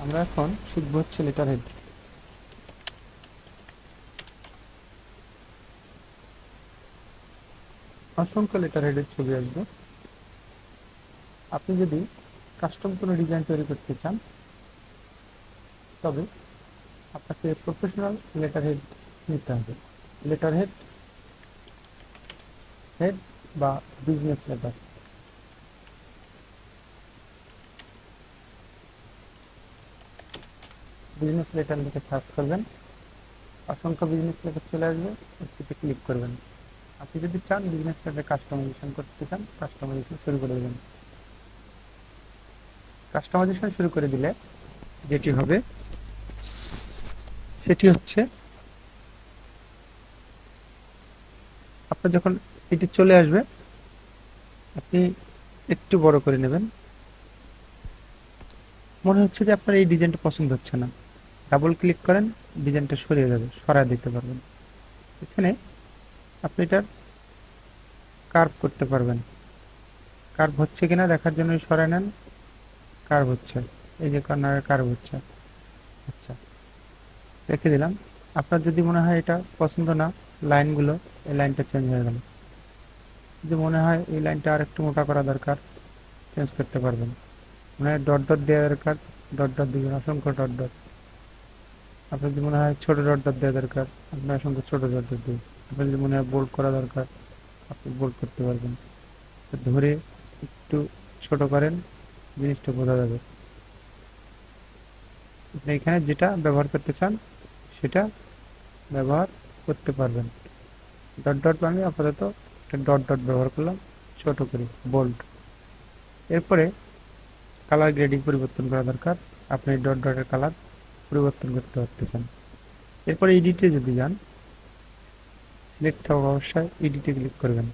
আমরা এখন শিখব হচ্ছে লেটার হেড। অসংখ্য লেটার হেডের ছবি আসবে। আপনি যদি কাস্টম কোনো ডিজাইন তৈরি করতে চান তবে আপনাকে প্রফেশনাল লেটার হেড নিতে হবে। লেটার হেড হেড বা বিজনেস লেটার। বিজনেস লেটার লিখে সার্চ করবেন, অসংখ্য বিজনেস লেটার চলে আসবে, একটিতে ক্লিক করবেন। আপনি যদি চান বিজনেস লেটার কাস্টমাইজেশন করতে চান, কাস্টমাইজেশন শুরু করে দেবেন। কাস্টমাইজেশন শুরু করে দিলে যেটি হবে সেটি হচ্ছে আপনার যখন এটি চলে আসবে আপনি একটু বড় করে নেবেন। মনে হচ্ছে যে আপনার এই ডিজাইনটা পছন্দ হচ্ছে না, ডাবল ক্লিক করেন, ডিজাইনটা সরিয়ে যাবে, সরায় দিতে পারবেন। এখানে আপনি এটা কার্ভ করতে পারবেন। কার্ভ হচ্ছে কিনা দেখার জন্য সরায় নেন, কার্ভ হচ্ছে, এই যে কর্নারে কার্ভ হচ্ছে। আচ্ছা, রেখে দিলাম। আপনার যদি মনে হয় এটা পছন্দ না, লাইনগুলো, এই লাইনটা চেঞ্জ হয়ে গেল। যদি মনে হয় এই লাইনটা আর একটু মোটা করা দরকার, চেঞ্জ করতে পারবেন। মনে হয় ডট ডট দেওয়া দরকার, ডট ডট দিবেন, অসংখ্য ডট ডট। আপনার যদি মনে হয় ছোট ডট ডট দেওয়া দরকার, আপনি অসংখ্য ছোট ডট ডট দিন। আপনার যদি মনে হয় বোল্ড করা দরকার, আপনি বোল্ড করতে পারবেন। ধরে একটু ছোট করেন, জিনিসটা বোঝা যাবে। আপনি এখানে যেটা ব্যবহার করতে চান সেটা ব্যবহার করতে পারবেন। ডট ডট আমি আপাতত একটা ডট ডট ব্যবহার করলাম, ছোট করে বোল্ড। এরপরে কালার গ্রেডিং পরিবর্তন করা দরকার, আপনি ডট ডটের কালার পরিবর্তন করতে পারতেছেন। এরপরে এডিটে যদি যান, সিলেক্ট থাকা অবস্থায় এডিটে ক্লিক করবেন।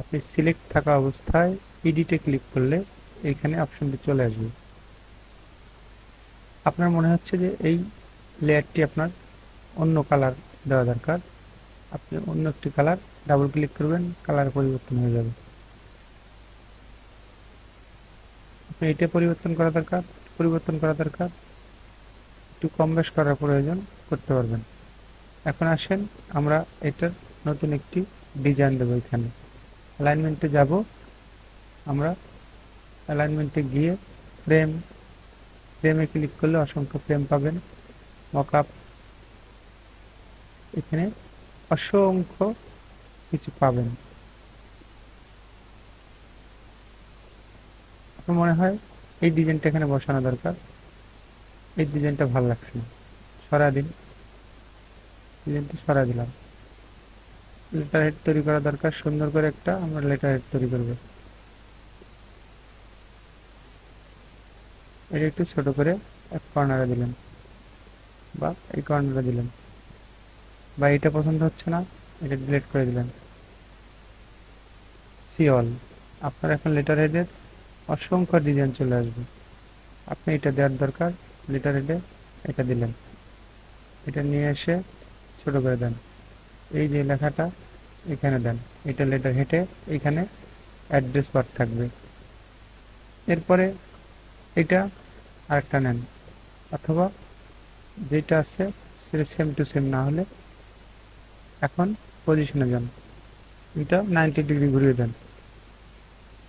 আপনি সিলেক্ট থাকা অবস্থায় এডিটে ক্লিক করলে এখানে অপশনটি চলে আসবে। আপনার মনে হচ্ছে যে এই লেয়ারটি আপনার অন্য কালার দেওয়া দরকার, আপনি অন্য একটি কালার ডাবল ক্লিক করবেন, কালার পরিবর্তন হয়ে যাবে। আপনি এটা পরিবর্তন করা দরকার, একটু কম বেশ করার প্রয়োজন, করতে পারবেন। এখন আসেন আমরা এটার নতুন একটি ডিজাইন দেবো। এখানে অ্যালাইনমেন্টে যাব, আমরা অ্যালাইনমেন্টে গিয়ে ফ্রেমে ক্লিক করলে অসংখ্য ফ্রেম পাবেন। মকআপ, এখানে অসংখ্য কিছু পাবেন। আপনার মনে হয় এই ডিজাইনটা এখানে বসানো দরকার, এই ডিজাইনটা ভালো লাগছে না, সরা দিন, ডিজাইনটা সরা দিলাম। লেটার হেড তৈরি করা দরকার, সুন্দর করে একটা আমরা লেটার হেড তৈরি করব। এটা একটু ছোট করে এক কর্নারে দিলেন বা এই কর্নারে দিলেন, বা এটা পছন্দ হচ্ছে না, এটা ডিলিট করে দিলেন। সি অল, আপনার এখন লেটার হেডের অসংখ্য ডিজাইন চলে আসবে। আপনি এটা দেওয়ার দরকার, লেটার হেডে এটা দিলেন, এটা নিয়ে এসে ছোট করে দেন, এই যে লেখাটা এখানে দেন, এটা লেটার হেডে এখানে অ্যাড্রেস বার থাকবে। এরপরে এটা আরেকটা নেন, অথবা যেটা আছে সেটা সেম টু সেম না হলে এখন পজিশনে যান, এটা 90 ডিগ্রি ঘুরিয়ে দেন।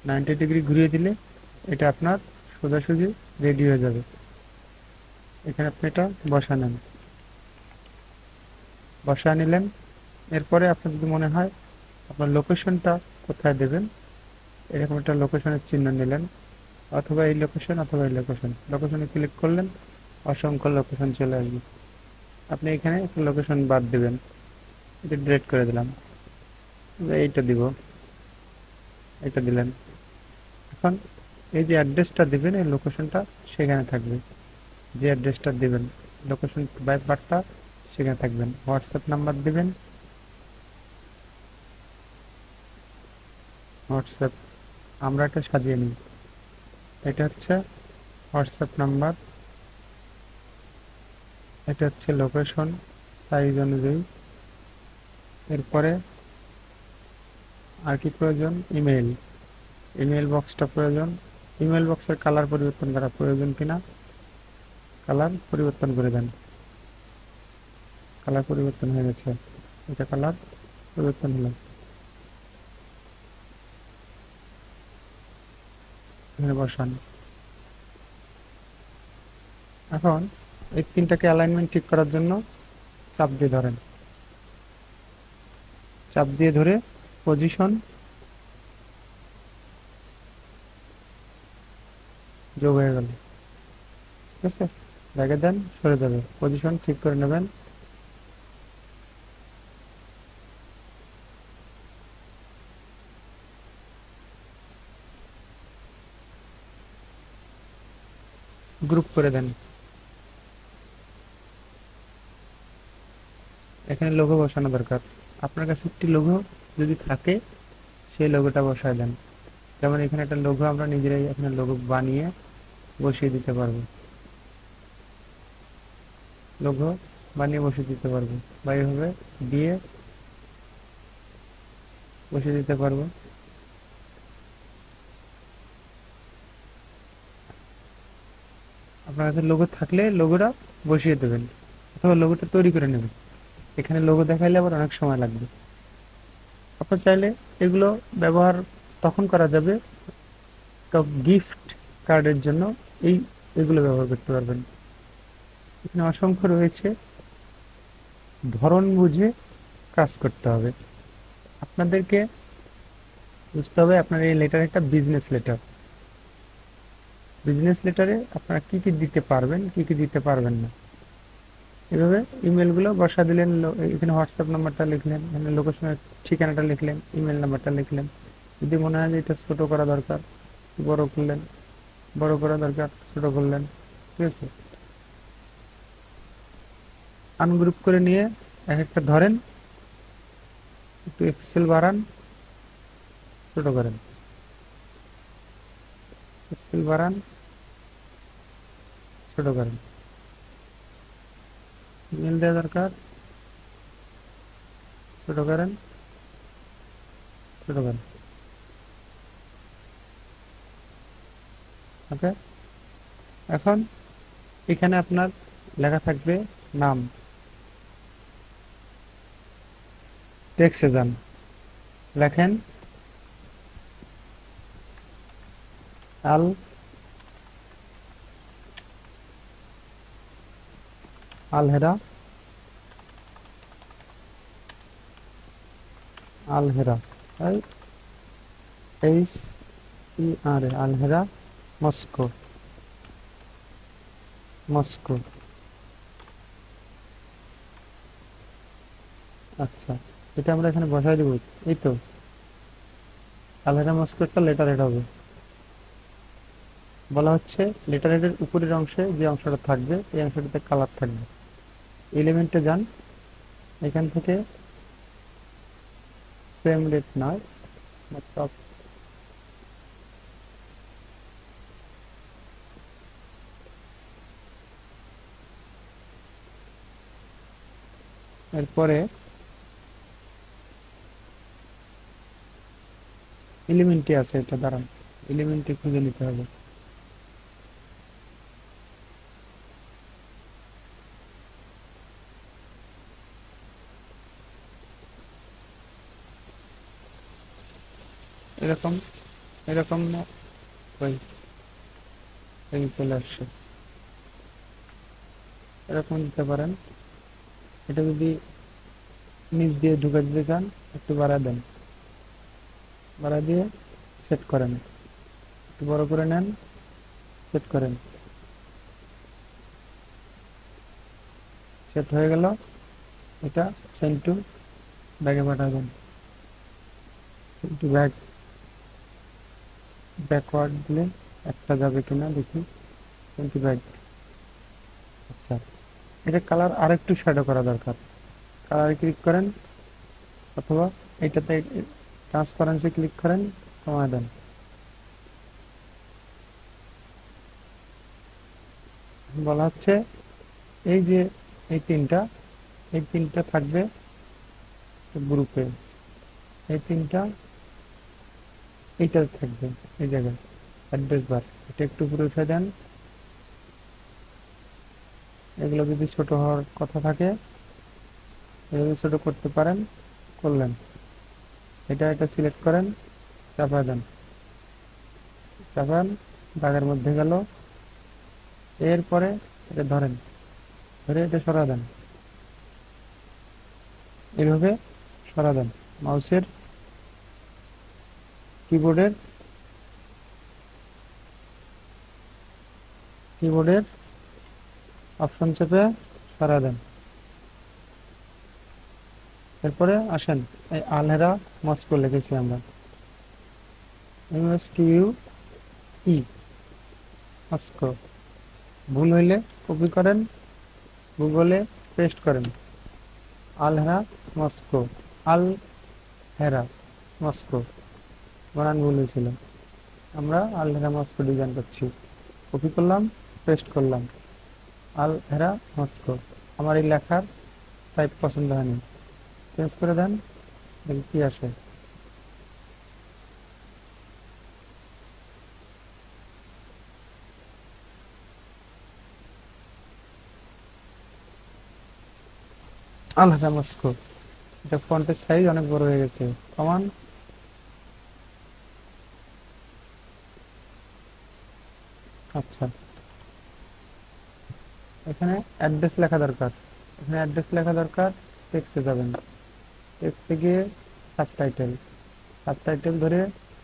90 ডিগ্রি ঘুরিয়ে দিলে এটা আপনার সোজাসুজি রেডি হয়ে যাবে। এখানে আপনি এটা বসা নেন, বসা নিলেন। এরপরে আপনার যদি মনে হয় আপনার লোকেশনটা কোথায় দেবেন, এরকম একটা লোকেশনের চিহ্ন নিলেন, অথবা এই লোকেশন অথবা এই লোকেশন, লোকেশনে ক্লিক করলেন, অসংখ্য লোকেশন চলে আসবে। আপনি এখানে একটা লোকেশন বাদ দেবেন, এটা ডিলিট করে দিলাম, এইটা দিব, এটা দিলেন। এখন এই যে অ্যাড্রেসটা দিবেন, এই লোকেশনটা সেখানে থাকবে, যে অ্যাড্রেসটা দিবেন লোকেশন বারটা সেখানে থাকবেন। হোয়াটসঅ্যাপ নাম্বার দিবেন, হোয়াটসঅ্যাপ, আমরা এটা সাজিয়ে নিই, এটা হচ্ছে হোয়াটসঅ্যাপ নাম্বার, এটা হচ্ছে লোকেশন সাইজ অনুযায়ী। এরপরে আর কি প্রয়োজন, ইমেল, ইমেল বক্সটা প্রয়োজন, ইমেল বক্সের কালার পরিবর্তন করা প্রয়োজন কিনা কালার পরিবর্তন করে দেন। কালার পরিবর্তন হয়ে গেছে, এটা কালার পরিবর্তন হলো। এখানে বসান। এখন এই তিনটাকে অ্যালাইনমেন্ট ঠিক করার জন্য চাপ দিয়ে ধরেন, চাপ দিয়ে ধরে পজিশন যোগ হয়ে গেল। ঠিক আছে, রেখে দেন, সরে যাবে, পজিশন ঠিক করে নেবেন। গ্রুপ করে দেন। এখানে লোগো বসানো দরকার। আপনার কাছে একটি লোগো যদি থাকে সেই লোগোটা বসায় দেন। যেমন এখানে একটা লোগো আমরা নিজেরাই এখানে লোগো বানিয়ে বসিয়ে দিতে পারবো, লোগো বানিয়ে বসিয়ে দিতে পারবো, বা এইভাবে দিয়ে বসিয়ে দিতে পারবো। আপনার কাছে লোগো থাকলে লোগোটা বসিয়ে দেবেন, অথবা লোগোটা তৈরি করে নেবেন। এখানে লোগো দেখাইলে আবার অনেক সময় লাগবে। আপনার চাইলে এগুলো ব্যবহার তখন করা যাবে গিফট কার্ডের জন্য, এই এগুলো ব্যবহার করতে পারবেন। এখানে অসংখ্য রয়েছে, ধরন বুঝে কাজ করতে হবে। আপনাদেরকে বুঝতে হবে আপনার এই লেটার একটা বিজনেস লেটার। বিজনেস লেটারে আপনারা কি কি দিতে পারবেন, কি কি দিতে পারবেন না। এভাবে ইমেলগুলো বসা দিলেন, এখানে হোয়াটসঅ্যাপ নাম্বারটা লিখলেন, এখানে লোকেশনের ঠিকানাটা লিখলেন, ইমেল নাম্বারটা লিখলেন। যদি মনে হয় যে এটা ছোট করা দরকার, বড় করলেন, বড় করা দরকার ছোট করলেন। ঠিক আছে, আনগ্রুপ করে নিয়ে এক একটা ধরেন, একটু এক্সেল বাড়ান, ছোট করেন, এক্সেল বাড়ান, ছোট করেন। ইমেল দেওয়া দরকার, ছোট করেন, ছোট করেন। ওকে, এখন এখানে আপনার লেখা থাকবে নাম। টেক্সটে যান, লেখেন আল আলহেরা, আলহেরা, এইচ ই আর এ, আলহেরা মস্কো, মস্কো। আচ্ছা, এটা আমরা এখানে বসাই দেবো। এই তো আলহেরা মস্কো একটা লেটার হেড হবে। বলা হচ্ছে লেটার হেডের উপরের অংশে যে অংশটা থাকবে এই অংশটাতে কালার থাকবে। এলিমেন্টে যান, এখান থেকে ফ্রেম রেট নয়, টপ, এরপরে এলিমেন্টে আছে, এটা দাঁড়ান, এলিমেন্টে খুঁজে নিতে হবে। এরকম, এরকম না, ওই এই চলে আসছে, এরকম দিতে পারেন। এটা যদি নিচ দিয়ে ঢুকে দিতে চান একটু বাড়া দেন, বাড়া দিয়ে সেট করেন, একটু বড় করে নেন, সেট করেন, সেট হয়ে গেল। এটা সেন্ড টু ব্যাগে পাঠাবেন। সেন্ড টু ব্যাগ, ব্যাকওয়ার্ড দিলে একটা যাবে কিনা দেখি। Send to bag. আচ্ছা, এটা কালার আরেকটু শ্যাডো করা দরকার। কালারে ক্লিক করেন, অথবা এটাতে ট্রান্সপারেন্সি ক্লিক করেন, কমায় দেন। বলা হচ্ছে এই যে এই তিনটা, এই তিনটা থাকবে গ্রুপে, এই তিনটা এইটা থাকবে এই জায়গায় অ্যাড্রেস বার। এটা একটু উপরে উঠে দেন, এগুলো যদি ছোট হওয়ার কথা থাকে এগুলো ছোট করতে পারেন, করলেন। এটা সিলেক্ট করেন, চাপা দেন, চাপান, দাগের মধ্যে গেল। এরপরে এটা ধরেন, ধরে এটা সরা দেন, এইভাবে সরা দেন। মাউসের কিবোর্ডের কিবোর্ডের অপশন চেপে সরা দেন। এরপরে আসেন, এই আলহেরা মস্কো লিখেছি আমরা, MSQUE মস্কো। ভুল হইলে কপি করেন, গুগলে পেস্ট করেন, আলহেরা মস্কো, আল হেরা মস্কো, বানান ভুল হয়েছিল। আমরা আল হেরা মস্কো ডিজাইন করছি, কপি করলাম, পেস্ট করলাম, আল হেরা মস্কো। আমার এই লেখার টাইপ পছন্দ হয়নি, চেঞ্জ করে দেন, দেখি কি আসে। আল হেরা মস্কো। এটা ফন্টের সাইজ অনেক বড় হয়ে গেছে, কমান। আচ্ছা, এখানে অ্যাড্রেস লেখা দরকার, এখানে অ্যাড্রেস লেখা দরকার। টেক্সটে যাবেন, টেক্সটে গিয়ে সাবটাইটেল, সাবটাইটেল ধরে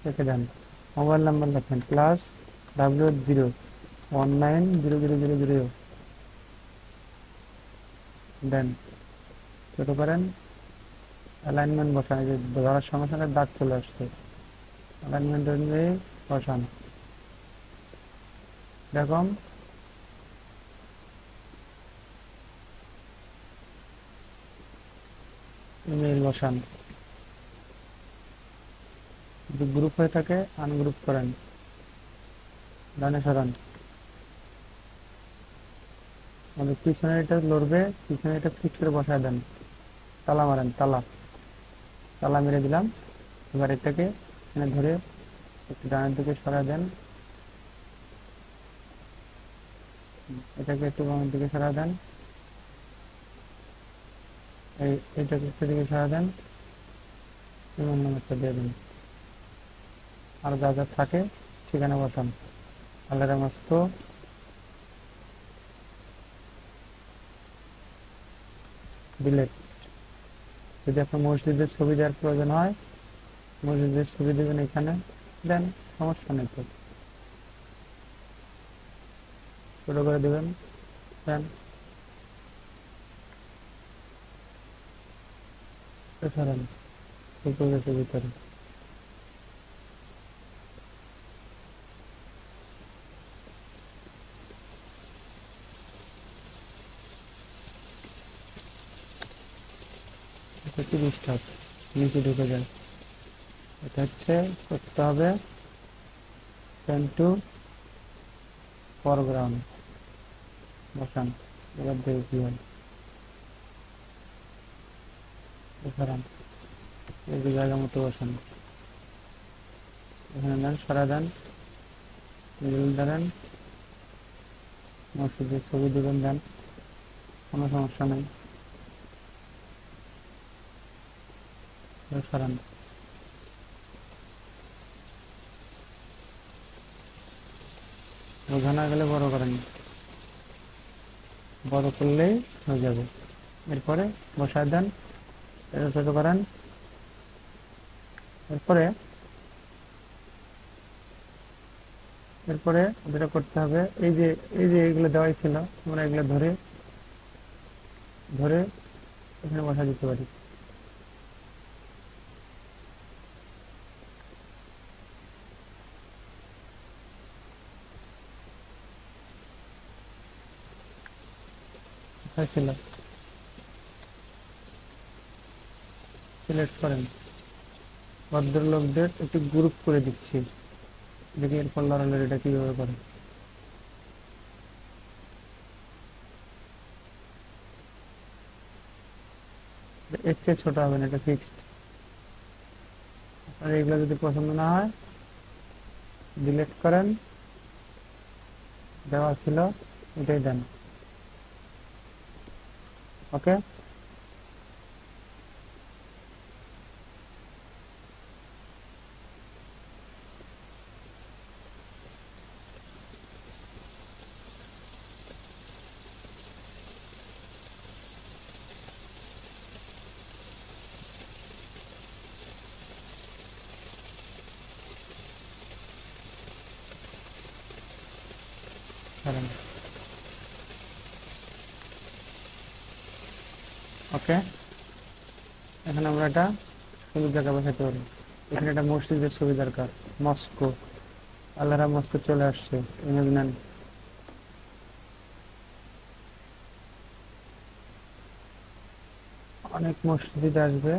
রেখে দেন। মোবাইল নাম্বার লেখেন +00190000 দেন, ছোট করেন। অ্যালাইনমেন্ট বসান, এই যে ধরার সঙ্গে সঙ্গে দাগ চলে আসছে, অ্যালাইনমেন্ট অনুযায়ী বসান। এরকম ইমেইল বসান। যদি গ্রুপ হয়ে থাকে আনগ্রুপ করেন, ডানে সরান। আমাদের পিছনে এটা লড়বে, পিছনে এটা ফিক্স করে বসায় দেন, তালা মারেন, তালা, তালা মেরে দিলাম। এবার এটাকে এখানে ধরে একটু ডানের দিকে সরায় দেন, এটাকে একটু বামের দিকে সরায় দেন, এইটাকে একটু দিকে সরায় দেন, ইমেল নাম্বারটা দিয়ে দিন। আর যা যা থাকে ঠিকানা বসান, আল্লাহর মস্ত ডিলেট। যদি আপনার মসজিদের ছবি দেওয়ার প্রয়োজন হয়, মসজিদের ছবি দেবেন, এখানে দেন, সমস্যা নেই তো, ছোট করে দেবেন, দেন, সরান, ঢুকে গেছে ভিতরে। এটা 30টা নিচে ঢুকে যায়। এটা হচ্ছে করতে হবে সেন্ড টু ফরগ্রাউন্ড, বসান। এবার দেখি কি হয়, সরান, এই যে জায়গা মতো বসান, এখানে দেন, সরা দেন, মিডল ধরেন, মসজিদের ছবি দেবেন, দেন, কোনো সমস্যা নেই, সরান। বোঝা না গেলে বড় করেন, বড় করলেই হয়ে যাবে। এরপরে বসায় দেন, এটা ছোট করেন। এরপরে এরপরে যেটা করতে হবে, এই যে এগুলো দেওয়াই ছিল, আমরা এগুলো ধরে ধরে এখানে বসা দিতে পারি। ছিল, সিলেক্ট করেন। ভদ্রলোকদের একটু গ্রুপ করে দিচ্ছি, দেখি এরপর লড়ালড়ি এটা কিভাবে করে। এর চেয়ে ছোট হবে না, এটা ফিক্সড। আর এগুলো যদি পছন্দ না হয় ডিলিট করেন, দেওয়া ছিল এটাই দেন। ওকে, ওকে। এখন আমরা এটা ছবির জায়গা বসাতে পারি। এখানে একটা মসজিদের ছবি দরকার, মস্কো। আল্লাহরা মস্কো চলে আসছে, ইমেজ নেন। অনেক মসজিদ আসবে,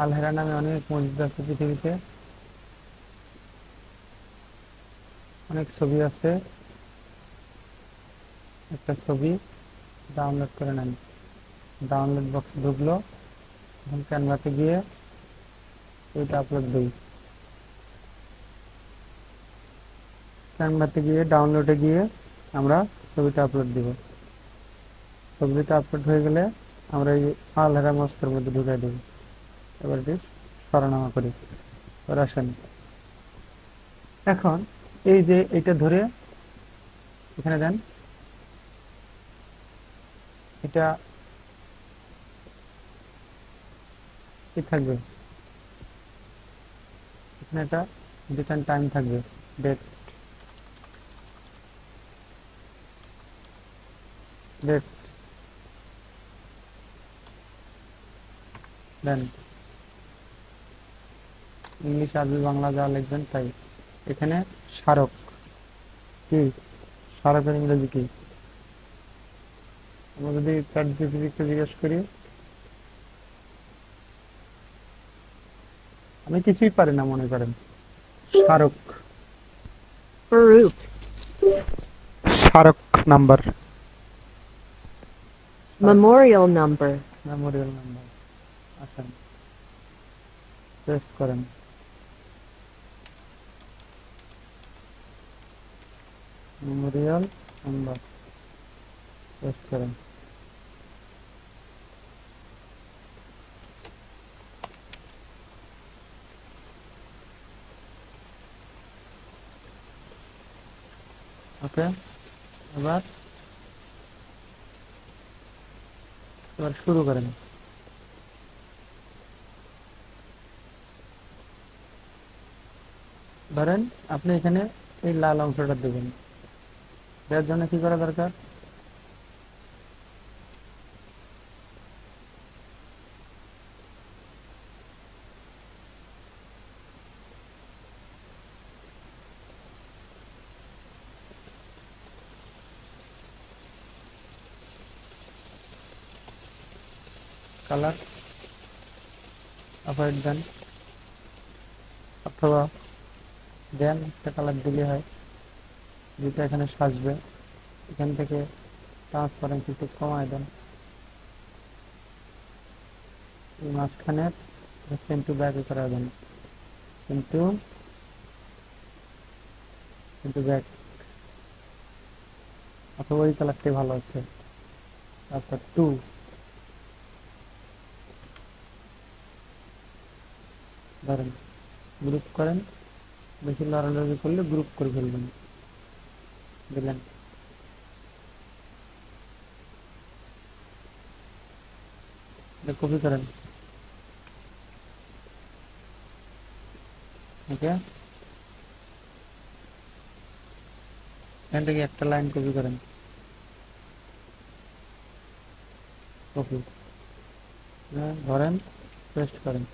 আলহেরা নামে অনেক মসজিদ আছে পৃথিবীতে, অনেক ছবি আছে। একটা ছবি ডাউনলোড করে নেন। ডাউনলোড বক্স ঢুকলো, এখন ক্যানভাতে গিয়ে ছবিটা আপলোড দিই। ক্যানভাতে গিয়ে ডাউনলোডে গিয়ে আমরা ছবিটা আপলোড দিব। ছবিটা আপলোড হয়ে গেলে আমরা এই আলহেরা মস্কের মধ্যে ঢুকাই দেব। এবার এটি সরানামা করি। এবার আসেন, এখন এই যে এটা ধরে এখানে দেন, এটা কি থাকবে, এখানে একটা রিটার্ন টাইম থাকবে, ডেট ডেট দেন। ইংলিশ আরবি বাংলা যা লিখবেন তাই। এখানে স্মারক কি, স্মারকের ইংরেজি কি? আমরা যদি চ্যাট জিপিটিকে জিজ্ঞেস করি, আমি কিছুই পারি না মনে করেন, স্মারক, Baruch. স্মারক number, Memorial number. Memorial number. আসেন, পেস্ট করেন। মেমোরিয়াল নাম্বার পেস্ট করেন। ওকে, এবার এবার শুরু করেন। ধরেন আপনি এখানে এই লাল অংশটা দেবেন, দেওয়ার জন্য কি করা দরকার? কালার অ্যাভয়েড দেন, অথবা দেন একটা কালার দিলে হয়, যেটা এখানে সাজবে। এখান থেকে ট্রান্সপারেন্সি একটু কমায় দেন। এই মাঝখানে সেন্ট টু ব্যাক করা দেন, কিন্তু কিন্তু ব্যাক, অথবা ওই কালারটাই ভালো আছে। তারপর টু, ধরেন গ্রুপ করেন, বেশি লড়ালড়ি করলে গ্রুপ করে ফেলবেন, দিলেন। কপি করেন, ওকে। এখান থেকে একটা লাইন কপি করেন, কপি, ধরেন পেস্ট করেন।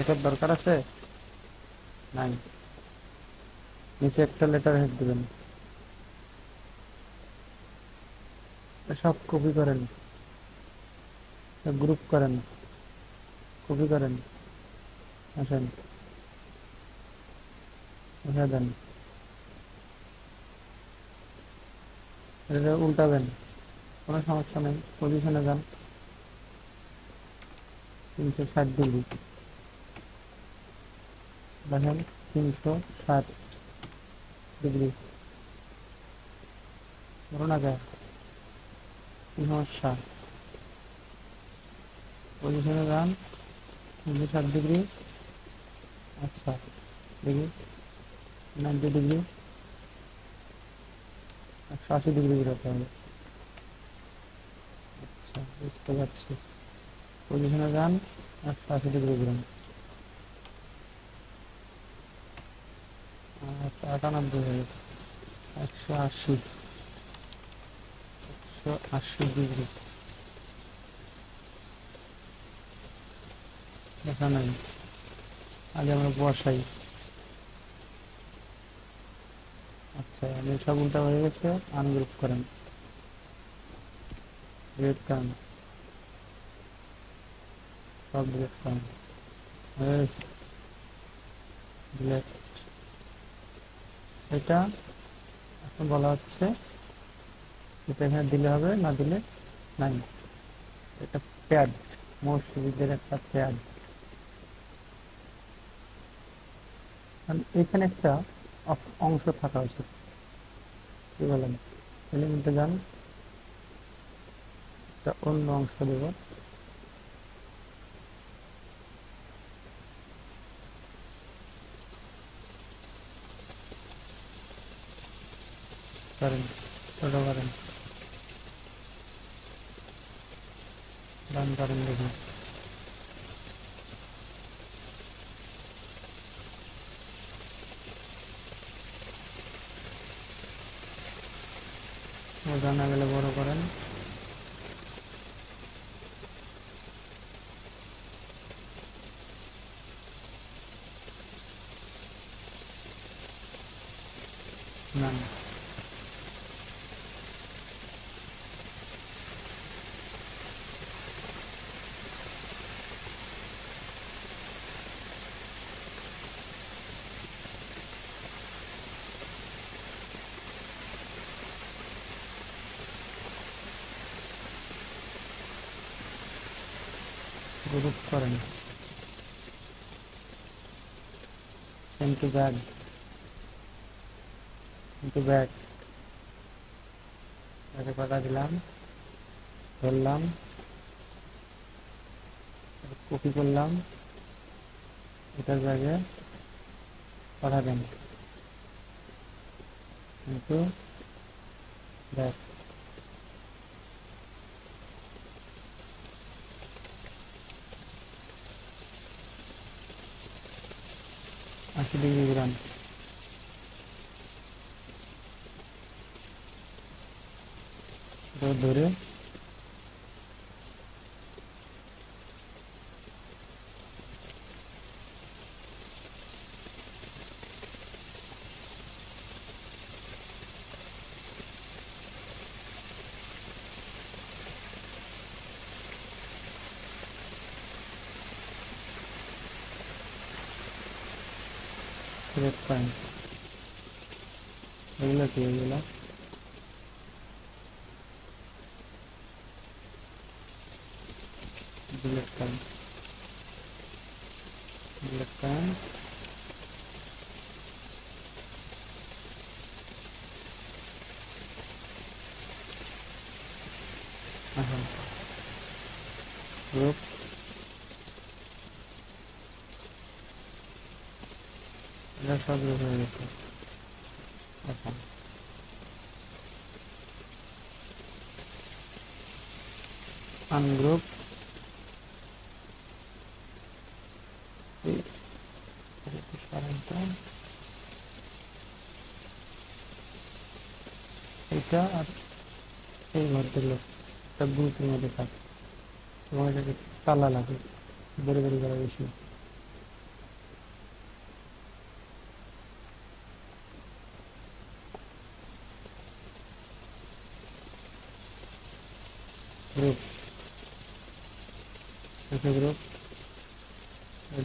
এটার দরকার আছে নাই, নিচে একটা লেটার হেড দিবেন, সব কপি করেন, গ্রুপ করেন, কপি করেন, আসেন বসে দেন, এটা উল্টাবেন, কোনো সমস্যা নেই। পজিশনে যান 360 ডিগ্রি, দেখেন 360 ডিগ্রি, ধরো না যায়, কি সমস্যা? পজিশনে যান 360 ডিগ্রি, আচ্ছা দেখি 90 ডিগ্রি, 180 ডিগ্রি বেরোতে হবে। আচ্ছা বুঝতে পারছি, পজিশনে যান 180 ডিগ্রি বেরোন। আচ্ছা 98 হয়ে গেছে, 180, 180 ডিগ্রি দেখা নাই। আগে আমরা বসাই। আচ্ছা আমি সব উল্টা হয়ে গেছে, আনগ্রুপ করেন, রেড কান, সব রেড কান, ব্ল্যাক। এটা এখন বলা হচ্ছে এটা এখানে দিলে হবে, না দিলে নাই। এটা প্যাড, মসজিদের একটা প্যাড। এখানে একটা অংশ থাকা উচিত, কি বলেন? এলিমেন্টে যান, একটা অন্য অংশ দেব, করেন, ছোট করেন, ডান করেন, দেখুন বোঝা না গেলে বড় করেন। না গ্রুপ করেন, same to back, to back, এটাকে পাতা দিলাম, ধরলাম, কপি করলাম, এটার জায়গায় পাঠাবেন, কিন্তু ব্যাক, 80 ডিগ্রি ঘুরান, ধরে সিলেক্ট করেন। এগুলো কি? এগুলো ডিলিট করেন, ডিলিট করেন, এখন গ্রুপ, এটা সব গ্রুপ হয়ে গেছে। এখন আনগ্রুপ, এটা আর এই ভদ্রলোক একটা গ্রুপের মধ্যে থাকে এবং এটাকে তালা লাগে, বেড়ে বেড়ে করা বেশি। গ্রুপ গ্রুপ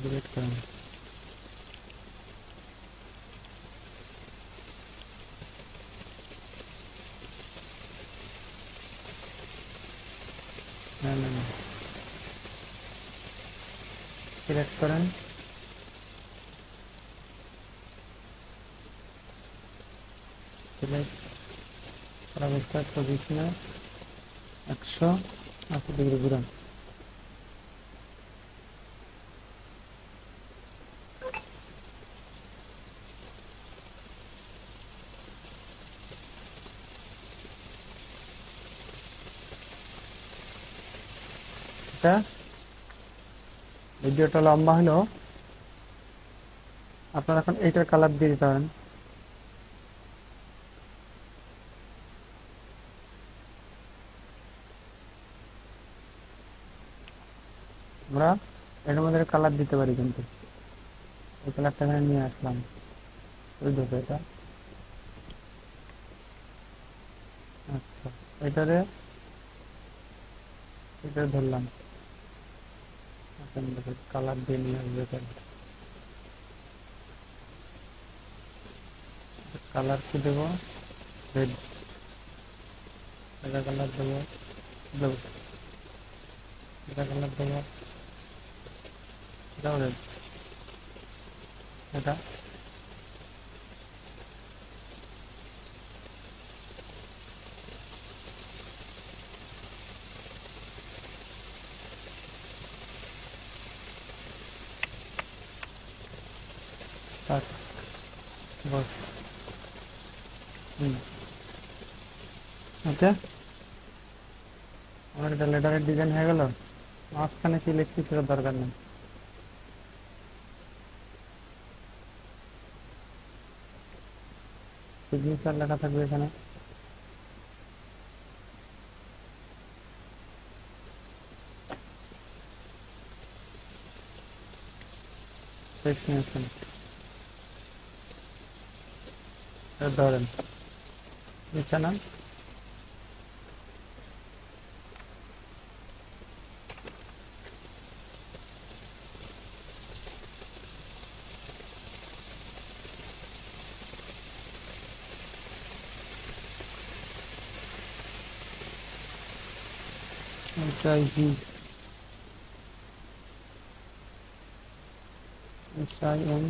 ডিলিট করেন। না, সিলেক্ট করেন, সিলেক্ট করা অবস্থায় পজিশনে 180 ডিগ্রি ঘুরান। এটা ভিডিওটা লম্বা হলো, আপনারা এখন এইটার কালার দিয়ে দিতে পারেন। আমরা এর মধ্যে কালার দিতে পারি, কিন্তু এই কালারটা এখানে নিয়ে আসলাম। ওই দেখো এটা, আচ্ছা এটারে এটা ধরলাম, কালার দিয়ে নিয়ে আসবে। কালার কি দেবো? রেড। এটা কালার দেবো ব্লু। এটা কালার দেবো, এটাও রেড। এটা থাক, বস। ওকে, আমার এটা লেটারের ডিজাইন হয়ে গেল। মাঝখানে কি লিখছি সেটা দরকার নেই। সিগনেচার লেখা থাকবে এখানে। ডেস্টিনেশন ধরেন বিছানা, SIG SING।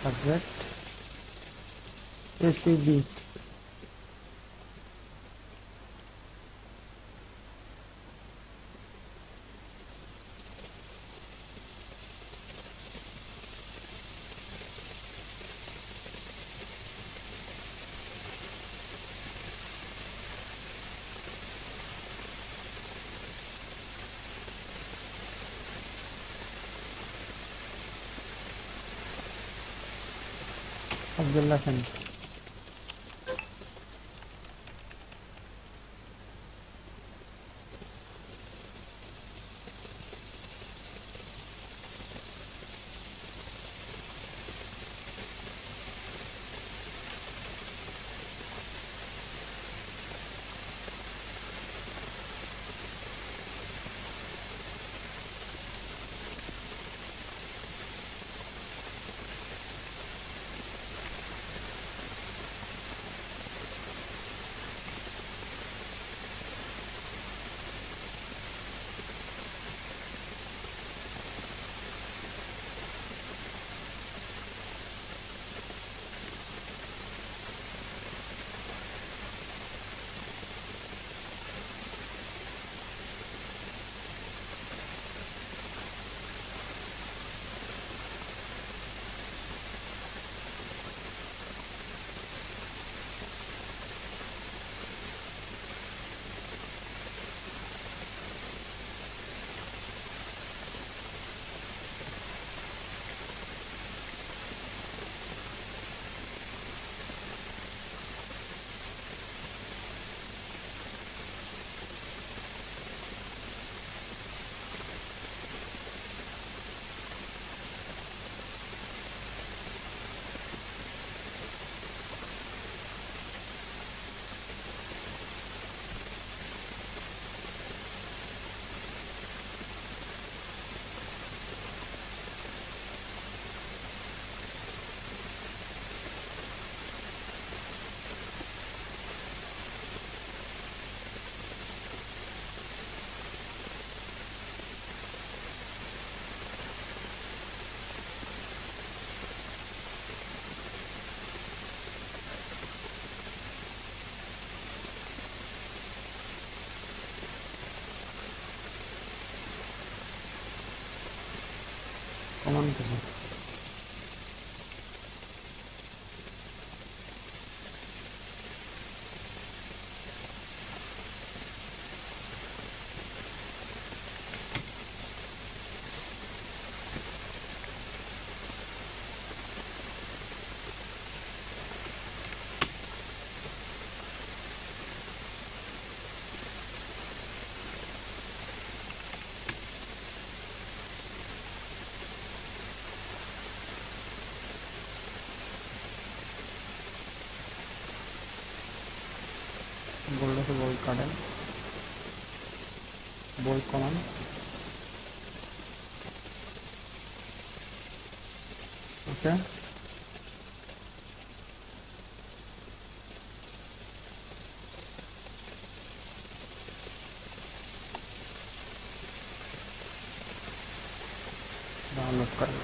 Subject ACB। Abdullah Khan. কমান কিছু বললে তো বল কাটেন, বল কমান। ওকে, ডাউনলোড করেন।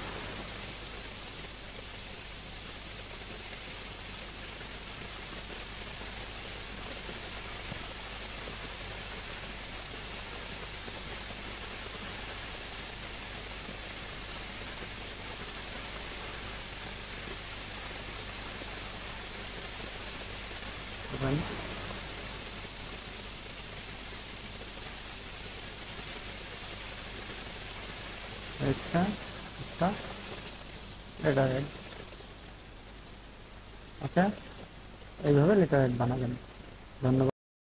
করবেন আচ্ছা, একটা লেটার হেড। ওকে, এইভাবে লেটার হেড বানাবেন। ধন্যবাদ।